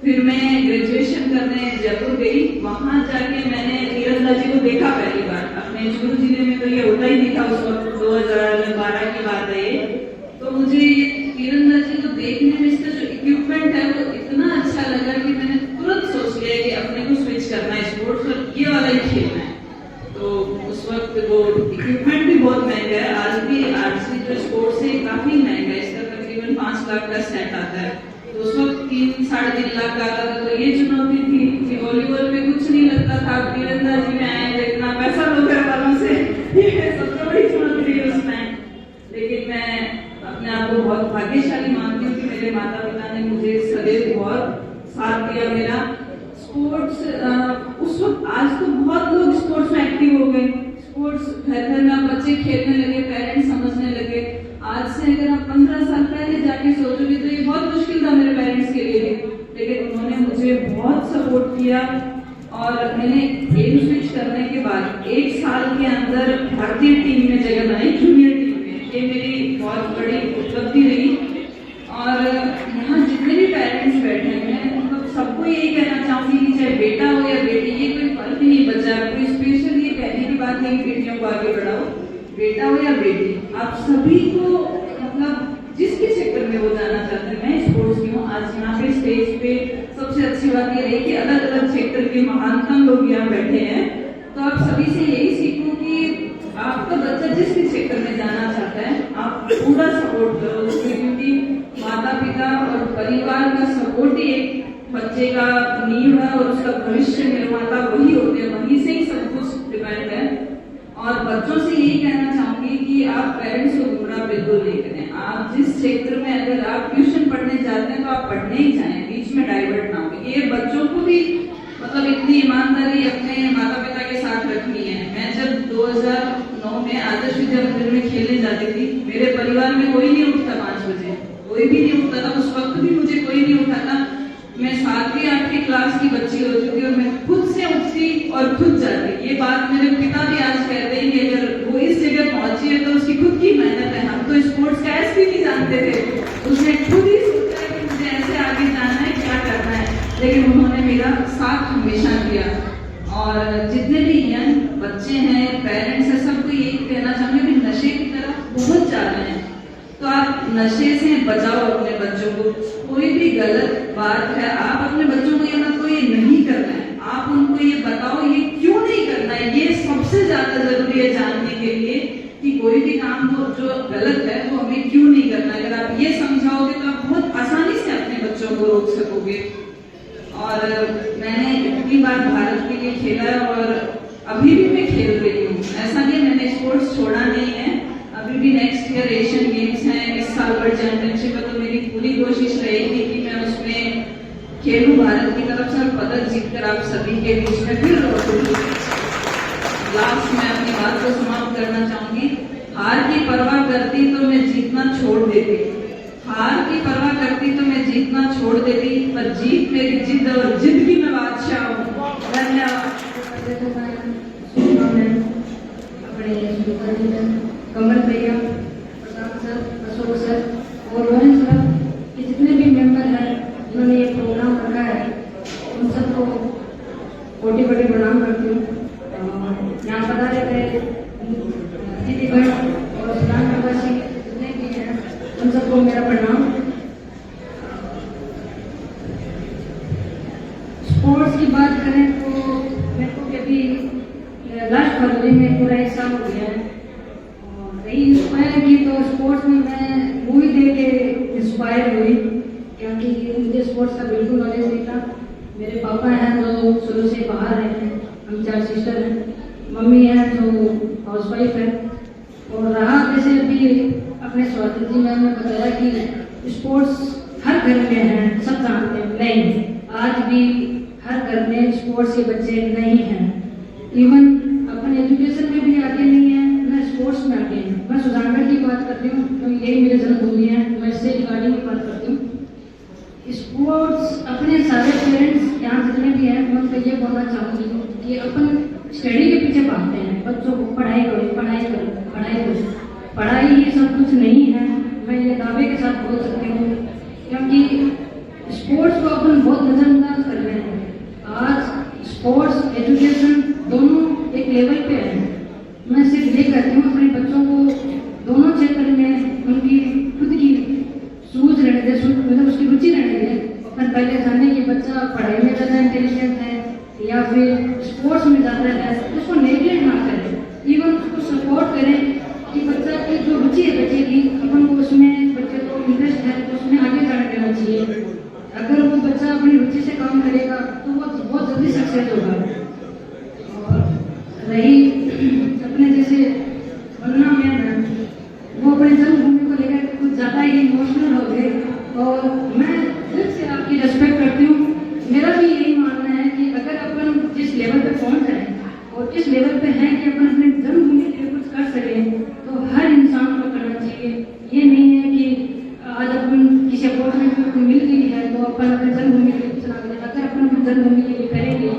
फिर मैं ग्रेजुएशन करने जयपुर गई, वहां जाके मैंने तीरंदाजी को देखा पहली बार। अपने चूरू जिले में तो ये होता ही नहीं था उस वक्त, 2012 की बात है ये। तो मुझे ये तीरंदाजी को देखने में इसका जो इक्विपमेंट है वो इतना अच्छा लगा कि मैंने तुरंत सोच लिया कि अपने को स्विच करना है स्पोर्ट्स और ये वाला ही खेलना है। तो उस वक्त वो इक्विपमेंट भी बहुत महंगा है, आज भी आर्चरी जो स्पोर्ट्स है काफी महंगा है, इसका तकरीबन 5 लाख का सेट आता है। तो उस वक्त 3-3.5 लाख का आता था। तो ये चुनौती थी कि वॉलीबॉल में कुछ नहीं लगता था, तीरंदाजी में आए इतना पैसा लो घर वालों से, ये सबसे बड़ी चुनौती थी उस टाइम। लेकिन मैं अपने आप को बहुत भाग्यशाली मानती हूँ कि मेरे माता पिता ने मुझे सदैव बहुत साथ दिया मेरा। स्पोर्ट्स उस वक्त, आज तो बहुत लोग स्पोर्ट्स में एक्टिव हो गए, स्पोर्ट्स घर घर में बच्चे खेलने लगे, पेरेंट्स समझने लगे। आज से अगर आप 15 साल पहले जाके सोचोगे तो ये बहुत मुश्किल था मेरे पेरेंट्स के लिए भी, लेकिन उन्होंने मुझे बहुत सपोर्ट किया। और मैंने एम स्विच करने के बाद 1 साल के अंदर भारतीय टीम में जगह बनाई, जूनियर टीम में। ये मेरी बहुत बड़ी उपलब्धि रही। और यहाँ जितने भी पेरेंट्स बैठे हैं मतलब सबको यही कहना चाहूंगी कि चाहे बेटा हो या बेटी, ये कोई फर्क नहीं बचा। कोई स्पेशल ये कहने की बात नहीं कि बेटियों को आगे बढ़ाओ, बेटा हो या बेटी, आप सभी को मतलब जिसके क्षेत्र में वो जाना चाहते हैं। मैं स्पोर्ट्स की हूँ, आज यहाँ पे स्टेज पे सबसे अच्छी बात ये रही कि अलग अलग क्षेत्र के महानतम लोग यहाँ बैठे हैं। तो आप सभी से यही सीखूं कि आपका बच्चा जिस भी क्षेत्र में जाना चाहता है आप पूरा सपोर्ट करो उसके, क्योंकि माता पिता और परिवार का सपोर्ट ही एक बच्चे का नींव है और उसका भविष्य निर्माता वही होते हैं, वहीं से ही सब कुछ डिपेंड है। और बच्चों से यही कहना चाहूंगी कि आप पेरेंट्स को गुमराह बिल्कुल नहीं करें। आप जिस क्षेत्र में अगर आप ट्यूशन पढ़ने जाते हैं तो आप पढ़ने ही जाएं, बीच में डाइवर्ट ना हो। ये बच्चों को भी मतलब इतनी ईमानदारी अपने माता पिता के साथ रखनी है। मैं जब 2009 में आदर्श विद्या मंदिर में खेलने जाती थी, मेरे परिवार में कोई नहीं उठता 5 बजे, कोई भी नहीं उठता था। उस वक्त भी मुझे कोई नहीं उठाता। मैं 7वीं-8वीं क्लास की बच्ची हो चुकी और मैं खुद से उठती और खुद जाती। ये बात मेरे पिता भी आज कहते हैं कि अगर वो इस जगह पहुंची है तो उसकी खुद की मेहनत है। हम तो स्पोर्ट्स का ऐसे भी नहीं जानते थे, उसने खुद ही सोचा कि मुझे ऐसे आगे जाना है, क्या करना है, लेकिन उन्होंने मेरा साथ हमेशा दिया। और जितने भी यंग बच्चे हैं, पेरेंट्स हैं, सबको यही कहना चाहूंगी कि नशे की तरफ बहुत जा रहे हैं, तो आप नशे से बचाओ अपने बच्चों को। कोई भी गलत बात है आप अपने बच्चों को ये मत को ये नहीं करना है, आप उनको ये बताओ ये क्यों नहीं करना है। ये सबसे ज्यादा जरूरी है जानने के लिए कि कोई भी काम जो गलत है वो हमें क्यों नहीं करना। अगर आप ये समझाओगे तो आप बहुत आसानी से अपने बच्चों को रोक सकोगे। और मैंने इतनी बार भारत के लिए खेला है और अभी भी मैं खेल रही हूँ, ऐसा नहीं मैंने स्पोर्ट्स छोड़ा नहीं है। अभी भी नेक्स्ट ईयर एशियन गेम्स हैं, इस साल वर्ल्ड चैंपियनशिप है, तो मेरी पूरी कोशिश रहेगी कि मैं उसमें खेलूं भारत की तरफ से और पदक जीतकर आप सभी के बीच में फिर लास्ट में अपनी बात को समाप्त करना चाहूंगी। हार की परवाह करती तो मैं जीतना छोड़ देती, हार की परवाह करती तो मैं जीतना छोड़ देती, पर जीत मेरी जिद और जिद की मैं बादशाह हूँ। धन्यवाद। कमल भैया, प्रताप सर, अशोक सर और रोहन सर, ये जितने भी मेंबर हैं जिन्होंने ये प्रोग्राम रखा है उन सबको कोटि-कोटि प्रणाम करती हूँ। यहाँ पधारे गए दीदीगण और सुजानगढ़वासी जितने भी हैं उन सबको मेरा प्रणाम। स्पोर्ट्स की बात करें तो मेरे को कभी लास्ट फरवरी में पूरा 1 साल हो गया है। रही इंस्पायर की तो स्पोर्ट्स में मैं मूवी देख के इंस्पायर हुई, क्योंकि मुझे स्पोर्ट्स का बिल्कुल नॉलेज नहीं था। मेरे पापा हैं जो शुरू से बाहर रहे हैं, हम 4 सिस्टर हैं, मम्मी है जो हाउसवाइफ है। और रहा जैसे अभी अपने स्वाति जी मैम ने बताया कि स्पोर्ट्स हर घर में हैं, सब जानते हैं, नहीं, आज भी हर घर में स्पोर्ट्स के बच्चे नहीं हैं। इवन अपने एजुकेशन में भी आगे नहीं है, ना स्पोर्ट्स में आगे हैं। मैं सुजानगढ़ की बात करती हूँ, तो यही मेरे जन्मभूमि है, मैं इससे रिगार्डिंग की बात करती हूँ। स्पोर्ट्स अपने सारे पेरेंट्स यहाँ जितने भी हैं, मैं उनको ये बोलना चाहूँगी कि अपन स्टडी के पीछे भागते हैं, बच्चों को पढ़ाई करो, पढ़ाई करो, पढ़ाई करो, पढ़ाई ही सब कुछ नहीं है। मैं ये दावे के साथ बोल सकती हूँ, क्योंकि स्पोर्ट्स को अपन बहुत नज़रअंदाज कर रहे हैं। आज स्पोर्ट्स एजुकेशन दोनों एक लेवल पे है। मैं सिर्फ ये कहती हूँ अपने बच्चों को दोनों क्षेत्र में उनकी खुद की सूझ रहने दे, मतलब उसकी रुचि रहने दे। अपन पहले जाने कि बच्चा पढ़ाई में ज़्यादा इंटेलिजेंट है या फिर स्पोर्ट्स में ज़्यादा है, उसको नेगलेक्ट ना करें, इवन उसको सपोर्ट करें कि बच्चा की जो रुचि है बच्चे की, इवन वो उसमें बच्चे को इंटरेस्ट है तो उसमें आगे जाने देना चाहिए। अगर वो बच्चा अपनी रुचि से काम करेगा तो वो बहुत जल्दी सक्सेस होगा। और रही अपने जैसे वंदना मैम, वो अपने जन्मभूमि को लेकर कुछ ज़्यादा ही इमोशनल हो गए, और मैं दिल से आपकी रेस्पेक्ट करती हूँ। मेरा भी यही मानना है कि अगर अपन जिस लेवल पे पहुँच रहे हैं और जिस लेवल पे हैं कि अपन अपने जन्मभूमि के लिए कुछ कर सकें, तो हर इंसान को करना चाहिए। ये नहीं है कि आज अपन किसी अपॉर्चुनिटी को मिल गई है तो अपन अपने जन्मभूमि के लिए कुछ ना करें। अगर अपन अपने जन्मभूमि के लिए करेंगे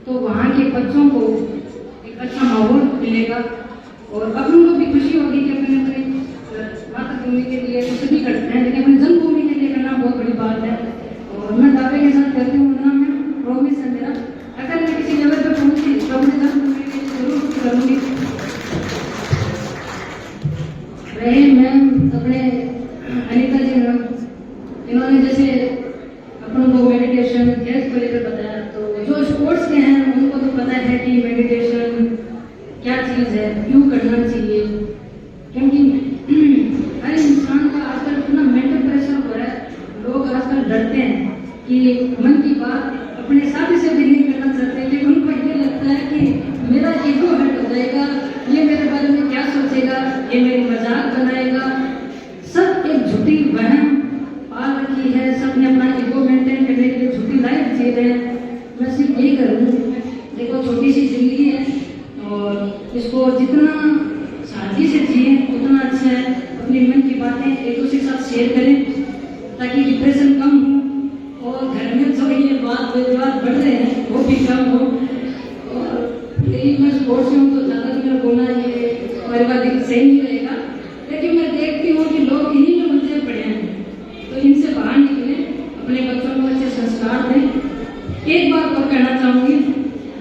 तो वहाँ के बच्चों को एक अच्छा माहौल मिलेगा और अपन को भी खुशी होगी कि अपने अपने मातृभूमि के लिए कुछ भी करते हैं, लेकिन अपनी जन्मभूमि के लिए करना बहुत बड़ी बात है। और मैं दावे के साथ कहती हूँ, ना मैं प्रॉमिस है मेरा, अगर मैं किसी लेवल पर पहुँची तो अपने जन्मभूमि के लिए जरूर कुछ करूँगी। रहे मैम अपने अनिता जी मैम, इन्होंने जैसे अपन को मेडिटेशन हेल्थ को लेकर बताया, तो जो स्पोर्ट्स के हैं उनको तो पता है कि मेडिटेशन क्या चीज़ है, क्यों करना चाहिए। क्योंकि हर इंसान का आजकल इतना मेंटल प्रेशर हो रहा है, लोग आजकल डरते हैं कि मन की बात अपने साथी से भी नहीं करना चाहते, लेकिन उनको ये लगता है कि मेरा ईगो हर्ट हो जाएगा, ये मेरे बारे में क्या सोचेगा, ये मेरी मजाक बनाएगा। सब एक झूठी वहम पाल रखी है, सब ने अपना ईगो मेंटेन करने के लिए झूठी लाइफ जी रहे हैं। मैं सिर्फ यही करूँ, देखो छोटी सी जिंदगी है और इसको जितना सादगी से जिए उतना अच्छा है। अपनी मन की बातें एक दूसरे के साथ शेयर करें ताकि डिप्रेशन कम हो और घर में जो ये बात विवाद बढ़ रहे हैं वो भी कम हो। और यही मैं स्पोर्ट्स में हूँ तो ज़्यादा मेरा बोलना ये पारिवारिक सही नहीं रहेगा, लेकिन मैं देखती हूँ कि लोग इन्हीं में उलझे पड़े हैं, तो इनसे बाहर निकले, अपने बच्चों को अच्छे संस्कार दें। एक बात और कहना चाहूँगी,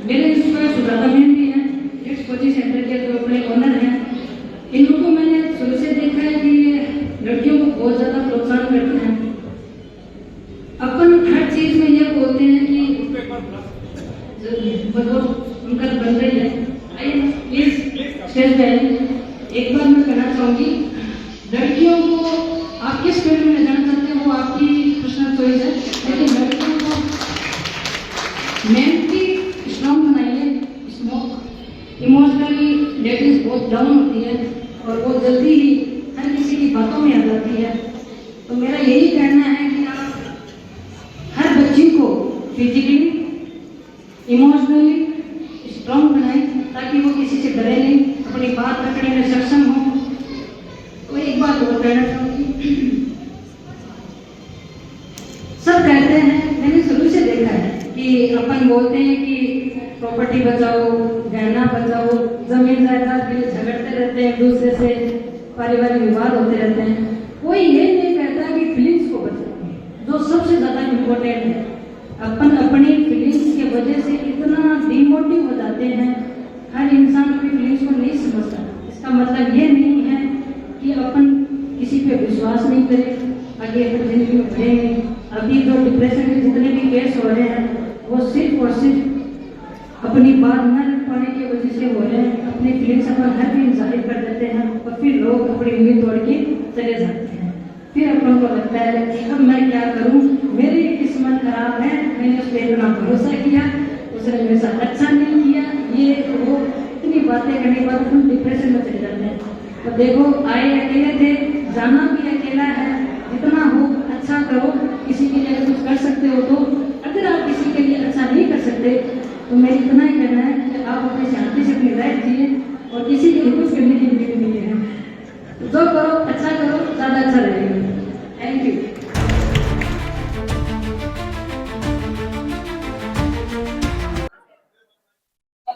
मेरे इंस्पायर सुजाता मैम भी हैं, नेक्स्ट कोचिंग सेंटर के जो अपने ओनर हैं, इन लोगों को मैंने शुरू से देखा है कि ये लड़कियों को बहुत ज़्यादा प्रोत्साहन करते हैं। अपन हर चीज़ में ये बोलते हैं कि उनका बन रही है, आइए प्लीज स्टेज पे आइए। एक बार मैं कहना चाहूँगी, लड़कियों को आप किस फील्ड में जाना चाहते हैं वो आपकी पर्सनल चॉइस है, लेकिन लड़कियों को मेंटली स्ट्रॉन्ग बनाइए। इमोशनली लेडीज बहुत डाउन होती है और वो जल्दी ही हर किसी की बातों में आ जाती है। तो मेरा यही कहना है कि आप हर बच्ची को फिजिकली इमोशनली स्ट्रॉन्ग बनाएं ताकि वो किसी से डरे नहीं, अपनी बात रखने में सक्षम हो। तो एक बात और कहना चाहूँगी, सब कहते हैं, मैंने शुरू से देखा है कि अपन बोलते हैं कि प्रॉपर्टी बचाओ, गहना बचाओ, जमीन जायदाद के लिए झगड़ते रहते हैं, एक दूसरे से पारिवारिक विवाद होते रहते हैं। कोई ये नहीं कहता कि फीलिंग्स को बचाओ, जो सबसे ज़्यादा इम्पोर्टेंट है। अपन अपनी फीलिंग्स की वजह से इतना डिमोटिव हो जाते हैं, हर इंसान अपनी फीलिंग्स को नहीं समझता। इसका मतलब ये नहीं है कि अपन किसी पे विश्वास नहीं करें, आगे अपनी जिंदगी में बढ़ेंगे। अभी जो डिप्रेशन के जितने भी केस हो रहे हैं वो सिर्फ और सिर्फ अपनी बात न रख पाने की वजह से हो रहे हैं। अपनी फीलिंग्स अपन हर दिन जाहिर कर देते हैं और फिर लोग अपनी उम्मीद तोड़ के चले जाते हैं। फिर अपन को लगता है कि अब मैं क्या करूं, मेरी किस्मत खराब है, मैंने उस पर इतना भरोसा किया, उसने मेरे साथ अच्छा नहीं किया, ये वो इतनी बातें करने के बाद हम डिप्रेशन में चले जाते हैं। तो देखो, आए अकेले थे, जाना भी अकेला है, जितना हो अच्छा करो। तो मैं इतना ही कहना है कि आप अपनी शांति से अपनी लाइफ जिए और किसी की कुछ करने की उम्मीद नहीं है। तो जो करो अच्छा करो, ज़्यादा अच्छा रहेगा। Thank you.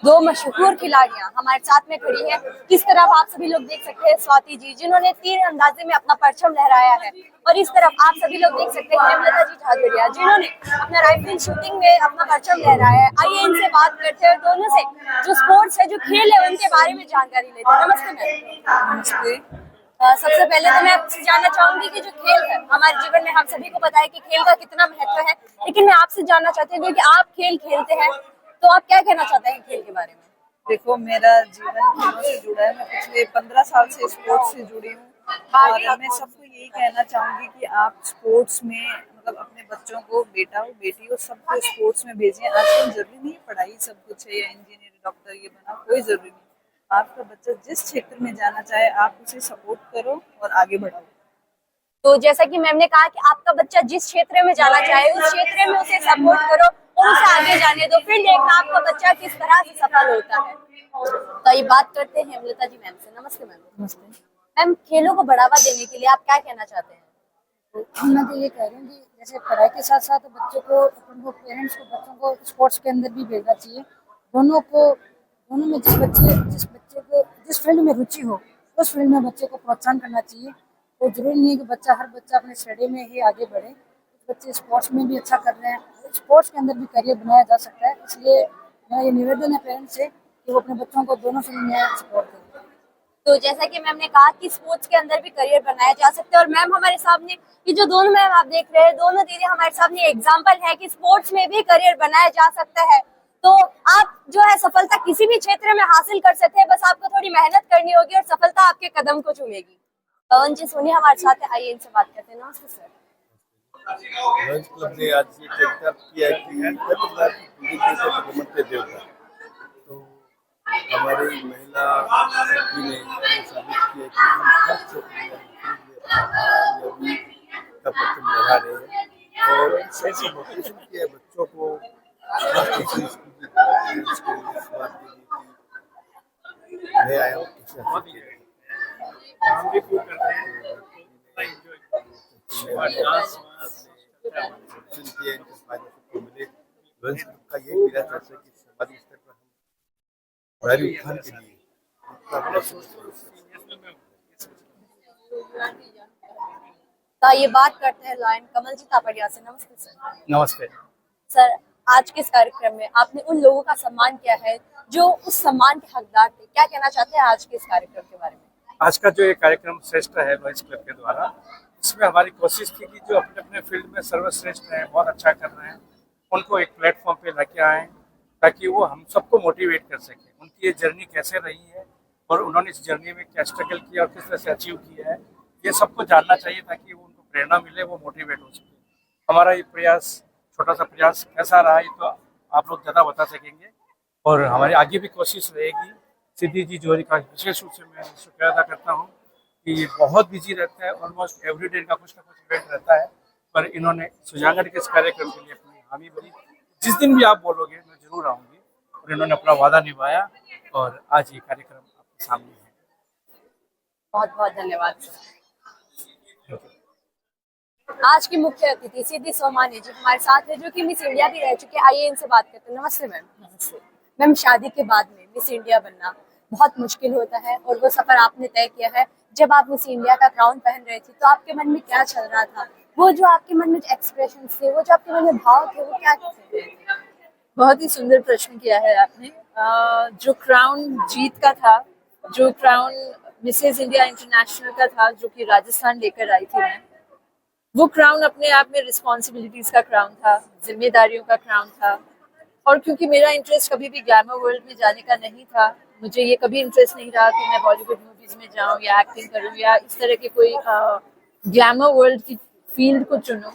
दो मशहूर खिलाड़ियां हमारे साथ में खड़ी है। किस तरफ आप सभी लोग देख सकते हैं स्वाति जी, जिन्होंने तीर अंदाजे में अपना परचम लहराया है, और इस तरफ आप सभी लोग देख सकते हैं हेमलता जी झाझड़िया, जिन्होंने अपना राइफल शूटिंग में अपना परचम लहराया है। आइए इनसे बात करते हैं, दोनों से जो स्पोर्ट्स है, जो खेल है, उनके बारे में जानकारी लेते हैं। नमस्ते मैम। नमस्ते। सबसे पहले तो मैं आपसे जानना चाहूंगी कि जो खेल है हमारे जीवन में, हम सभी को पता है कि खेल का कितना महत्व है, लेकिन मैं आपसे जानना चाहती हूँ कि आप खेल खेलते हैं तो आप क्या कहना चाहते हैं खेल के बारे में? देखो, मेरा जीवन खेलों से जुड़ा है। मैं पिछले 15 साल से स्पोर्ट्स से जुड़ी हूँ और मैं सबको यही कहना चाहूंगी कि आप स्पोर्ट्स में मतलब अपने बच्चों को, बेटा हो बेटी हो, सबको स्पोर्ट्स में भेजें। आजकल जरूरी नहीं है पढ़ाई सब कुछ है, या इंजीनियर डॉक्टर ये बना, कोई जरूरी नहीं। आपका बच्चा जिस क्षेत्र में जाना चाहे आप उसे सपोर्ट करो और आगे बढ़ाओ। तो जैसा कि मैम ने कहा कि आपका बच्चा जिस क्षेत्र में जाना चाहे उस क्षेत्र में उसे सपोर्ट करो और उसे आगे जाने दो, फिर देखना आपका बच्चा किस तरह से सफल होता है। तो ये बात करते हैं हेमलता जी मैम से। नमस्ते मैम। नमस्ते मैम, खेलों को बढ़ावा देने के लिए आप क्या कहना चाहते हैं? मैं तो ये कह रही हूँ कि जैसे पढ़ाई के साथ साथ बच्चों को, अपन को, पेरेंट्स को बच्चों को स्पोर्ट्स के अंदर भी भेजना चाहिए। दोनों में जिस बच्चे को जिस फील्ड में रुचि हो उस फील्ड में बच्चे को प्रोत्साहन करना चाहिए। तो जरूरी नहीं है कि हर बच्चा अपने स्टडी में ही आगे बढ़े। बच्चे स्पोर्ट्स में भी अच्छा कर रहे हैं, स्पोर्ट्स के अंदर भी करियर बनाया जा सकता है। इसलिए मेरा ये निवेदन है पेरेंट्स से कि वो अपने बच्चों को दोनों फील्ड में सपोर्ट करें। तो जैसा कि मैम ने कहा कि स्पोर्ट्स के अंदर भी करियर बनाया जा सकता है, और मैम हमारे सामने ये जो दोनों मैम आप देख रहे हैं, दोनों दीदी हमारे सामने एग्जाम्पल है कि स्पोर्ट्स में भी करियर बनाया जा सकता है। तो आप जो है सफलता किसी भी क्षेत्र में हासिल कर सकते हैं, बस आपको थोड़ी मेहनत करनी होगी और सफलता आपके कदम को चूमेगी। पवन जी सोनी हमारे साथ है, आइए इनसे बात करते हैं। नमस्ते सर। लॉयंस क्लब ने आज ये चर्चा किया है कि के देवता, तो हमारी महिला शक्ति ने ये साबित किया कि हम हर क्षेत्र में का परचम लगा रहे हैं और ऐसे मोटिवेशन किया बच्चों को। मैं आया हूँ का ये मेरा चर्चा कि समाज स्तर पर हम बड़े उत्थान के लिए तो ये बात करते हैं लायन कमल जी तापड़िया से। नमस्ते सर। नमस्ते सर, आज के इस कार्यक्रम में आपने उन लोगों का सम्मान किया है जो उस सम्मान के हकदार थे, क्या कहना चाहते हैं आज के इस कार्यक्रम के बारे में? आज का जो ये कार्यक्रम श्रेष्ठ है लॉयंस क्लब के द्वारा, इसमें हमारी कोशिश थी कि जो अपने अपने फील्ड में सर्वश्रेष्ठ हैं, बहुत अच्छा कर रहे हैं, उनको एक प्लेटफॉर्म पे लेके आएँ ताकि वो हम सबको मोटिवेट कर सकें। उनकी ये जर्नी कैसे रही है और उन्होंने इस जर्नी में क्या स्ट्रगल किया और किस तरह से अचीव किया है, ये सबको जानना चाहिए ताकि वो उनको प्रेरणा मिले, वो मोटिवेट हो सके। हमारा ये प्रयास, छोटा सा प्रयास कैसा रहा, ये तो आप लोग ज़्यादा बता सकेंगे और हमारी आगे भी कोशिश रहेगी। सिद्धि जी जोहरी का विशेष रूप से मैं शुक्रिया अदा करता हूँ कि ये बहुत बिजी रहता है, ऑलमोस्ट एवरी डे का कुछ ना कुछ इवेंट रहता है, पर इन्होंने सुजानगढ़ के इस कार्यक्रम के लिए अपनी हामी भरी। जिस दिन भी आप बोलोगे मैं जरूर आऊँगी, और इन्होंने अपना वादा निभाया और आज ये कार्यक्रम आपके सामने है। बहुत बहुत धन्यवाद सर। आज की मुख्य अतिथि सिद्धि सोमानी जी हमारे साथ है, जो कि मिस इंडिया भी रह चुके हैं। आइए इनसे बात करते हैं। नमस्ते मैम। नमस्ते मैम, शादी के बाद में मिस इंडिया बनना बहुत मुश्किल होता है, और वो सफर आपने तय किया है। जब आप मिस इंडिया का क्राउन पहन रहे थे तो आपके मन में क्या चल रहा था? वो जो आपके मन में एक्सप्रेशन थे, वो जो आपके मन में भाव थे, वो क्या थे? बहुत ही सुंदर प्रश्न किया है आपने। जो क्राउन जीत का था, जो क्राउन मिसेस इंडिया इंटरनेशनल का था, जो कि राजस्थान लेकर आई थी मैं, वो क्राउन अपने आप में रिस्पॉन्सिबिलिटीज का क्राउन था, जिम्मेदारियों का क्राउन था। और क्योंकि मेरा इंटरेस्ट कभी भी ग्लैमर वर्ल्ड में जाने का नहीं था, मुझे ये कभी इंटरेस्ट नहीं रहा कि मैं बॉलीवुड मूवीज में जाऊं या एक्टिंग करूं या इस तरह के कोई ग्लैमर वर्ल्ड की फील्ड को चुनूं,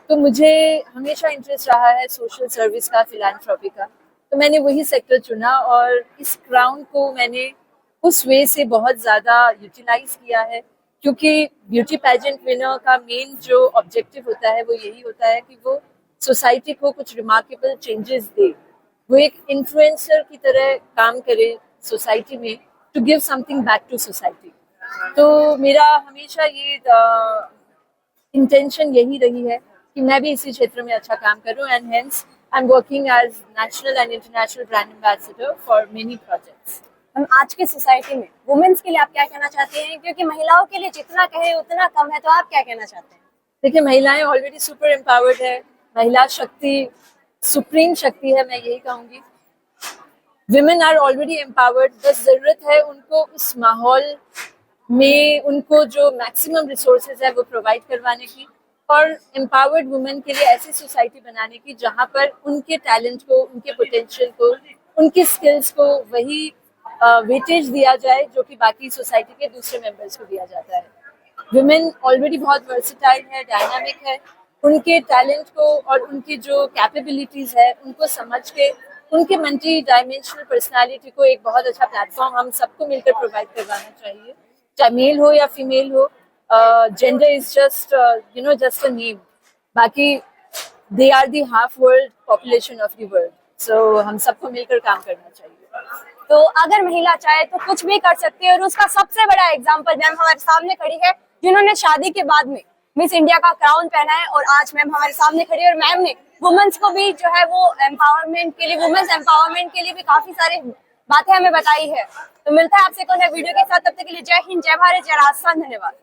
तो मुझे हमेशा इंटरेस्ट रहा है सोशल सर्विस का, फिलैंथ्रोपी का। तो मैंने वही सेक्टर चुना और इस क्राउन को मैंने उस वे से बहुत ज़्यादा यूटिलाइज किया है, क्योंकि ब्यूटी पैजेंट विनर का मेन जो ऑब्जेक्टिव होता है वो यही होता है कि वो सोसाइटी को कुछ रिमार्केबल चेंजेस दे, वो एक इन्फ्लुएंसर की तरह काम करे सोसाइटी में, to give something back to society. तो मेरा हमेशा ये इंटेंशन यही रही है कि मैं भी इसी क्षेत्र में अच्छा काम करूं, and hence I am working as national and international brand ambassador for many projects. हम आज की सोसाइटी में वुमेन्स के लिए आप क्या कहना चाहते हैं, क्योंकि महिलाओं के लिए जितना कहें उतना कम है, तो आप क्या कहना चाहते हैं? देखिए, महिलाएं ऑलरेडी सुपर एम्पावर्ड है, महिला शक्ति सुप्रीम शक्ति है, मैं यही कहूंगी। विमेन आर ऑलरेडी एम्पावर्ड, बस जरूरत है उनको उस माहौल में उनको जो मैक्सिमम रिसोर्सेज है वो प्रोवाइड करवाने की, और एम्पावर्ड वुमेन के लिए ऐसी सोसाइटी बनाने की जहाँ पर उनके टैलेंट को, उनके पोटेंशियल को, उनकी स्किल्स को वही वेटेज दिया जाए जो कि बाकी सोसाइटी के दूसरे मेंबर्स को दिया जाता है। विमेन ऑलरेडी बहुत वर्सेटाइल है, डायनामिक है, उनके टैलेंट को और उनकी जो कैपेबिलिटीज है उनको समझ के उनके मल्टी डायमेंशनल पर्सनालिटी को एक बहुत अच्छा प्लेटफॉर्म हम सबको मिलकर प्रोवाइड करवाना चाहिए, चाहे मेल हो या फीमेल हो। Gender is just just a name, बाकी they are the half world population of the world, so हम सबको मिलकर काम करना चाहिए। तो अगर महिला चाहे तो कुछ भी कर सकती है, और उसका सबसे बड़ा एग्जाम्पल मैम हमारे सामने खड़ी है, जिन्होंने शादी के बाद में मिस इंडिया का क्राउन पहना है, और आज मैम हमारे सामने खड़ी है, और मैम ने वुमेन्स को भी जो है वो एम्पावरमेंट के लिए, वुमेन्स एम्पावरमेंट के लिए भी काफी सारी बातें हमें बताई है। तो मिलता है आपसे कल वीडियो के साथ, तब तक के लिए जय हिंद, जय भारत, जय राजस्थान, धन्यवाद।